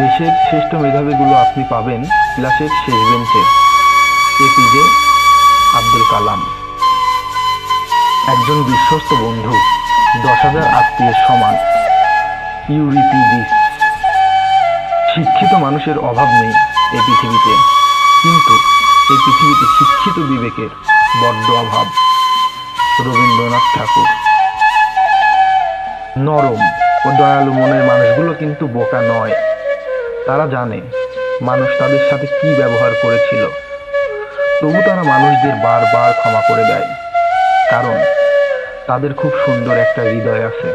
দেশের শ্রেষ্ঠ মেধাবীগুলো আপনি পাবেন ক্লাসের শেষ বেঞ্চে। এপিজে আব্দুল কালাম। একজন বিশ্বস্ত বন্ধু 10,000 আত্মীয়ের সমান। ইউরিপিডিস। শিক্ষিত মানুষের অভাব নেই এই পৃথিবীতে, কিন্তু এই পৃথিবীতে শিক্ষিত বিবেকের বড্ড অভাব। রবীন্দ্রনাথ ঠাকুর। নরম ও দয়ালু মনের মানুষগুলো কিন্তু বোকা নয়। তারা জানে মানুষ তাদের সাথে কি ব্যবহার করেছিল, তবু তারা মানুষদের বারবার ক্ষমা করে দেয়, কারণ তাদের খুব সুন্দর একটা হৃদয় আছে।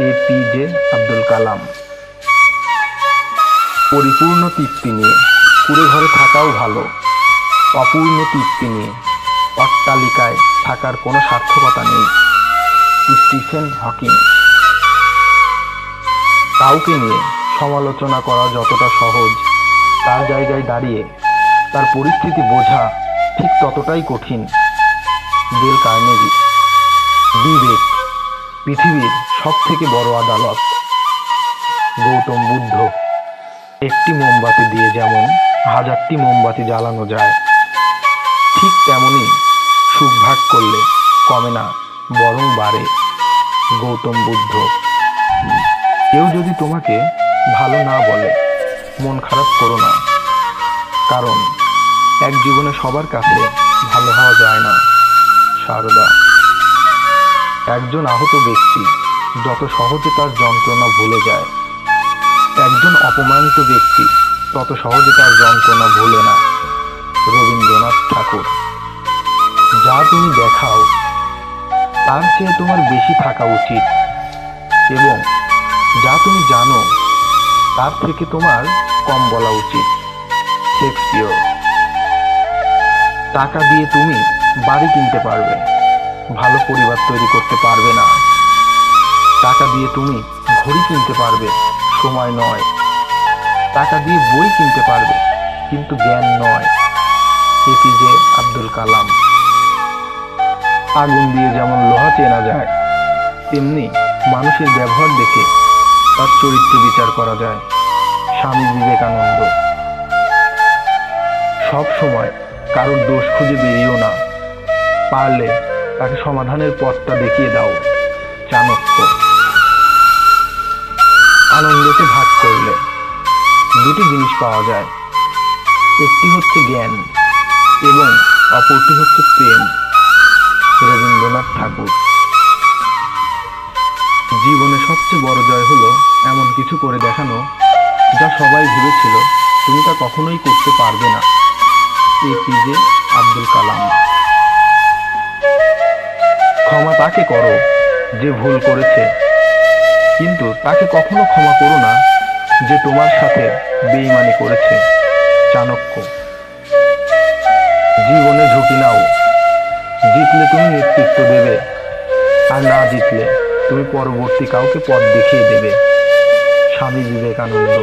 এপিজে আব্দুল কালাম। পরিপূর্ণ তৃপ্তি নিয়ে কুড়ে ঘরে থাকাও ভালো, অপূর্ণ তৃপ্তি নিয়ে অট্টালিকায় থাকার কোনো সার্থকতা নেই। Stephen Hawking. কাউকে নিয়ে সমালোচনা করা যতটা সহজ, তার জায়গায় দাঁড়িয়ে তার পরিস্থিতি বোঝা ঠিক ততটাই কঠিন। Del Carnegie. বিবেক পৃথিবীর সবথেকে বড় আদালত। গৌতম বুদ্ধ। একটি মোমবাতি দিয়ে যেমন 1000টি মোমবাতি জ্বালানো যায়, ঠিক তেমনি সুখ ভাগ করলে কমে না, বরং বাড়ে। গৌতম বুদ্ধ। কেউ যদি তোমাকে ভালো না বলে, মন খারাপ করো না, কারণ এক জীবনে সবার কাছে ভালো হওয়া যায় না। সারদা। একজন আহত ব্যক্তি যত সহজে তার যন্ত্রণা ভুলে যায়, একজন অপমানিত ব্যক্তি তত সহজে তার যন্ত্রণা ভুলে না। রবীন্দ্রনাথ ঠাকুর। যা তুমি দেখাও তার চেয়ে তোমার বেশি থাকা উচিত, এবং যা তুমি জানো তার থেকে তোমার কম বলা উচিত। শেক্সপিয়র। টাকা দিয়ে তুমি বাড়ি কিনতে পারবে, ভালো পরিবার তৈরি করতে পারবে না। টাকা দিয়ে তুমি ঘড়ি কিনতে পারবে, সময় নয়। টাকা দিয়ে বই কিনতে পারবে, কিন্তু জ্ঞান নয়। এপিজে আব্দুল কালাম। আগুন দিয়ে যেমন লোহা চেনা যায়, তেমনি মানুষের ব্যবহার দেখে তার চরিত্র বিচার করা যায়। স্বামী বিবেকানন্দ। সব সময় কারোর দোষ খুঁজে বেরিয়েও না, পারলে তাকে সমাধানের পথটা দেখিয়ে দাও। চাণক্য। আনন্দকে ভাগ করলে দুটি জিনিস পাওয়া যায়, একটি হচ্ছে জ্ঞান এবং অপরটি হচ্ছে প্রেম। রবীন্দ্রনাথ ঠাকুর। জীবনে সবচেয়ে বড় জয় হলো এমন কিছু করে দেখানো যা সবাই ভেবেছিল তুমি তা কখনোই করতে পারবে না। এপিজে আব্দুল কালাম। ক্ষমা তাকে করো যে ভুল করেছে, কিন্তু তাকে কখনো ক্ষমা করো না যে তোমার সাথে বেঈমানি করেছে। চাণক্য। জীবনে ঝুঁকি নাও, জিতলে তুমি নেতৃত্ব দেবে, আর না জিতলে তুমি পরবর্তী কাউকে পথ দেখিয়ে দেবে। স্বামী বিবেকানন্দ।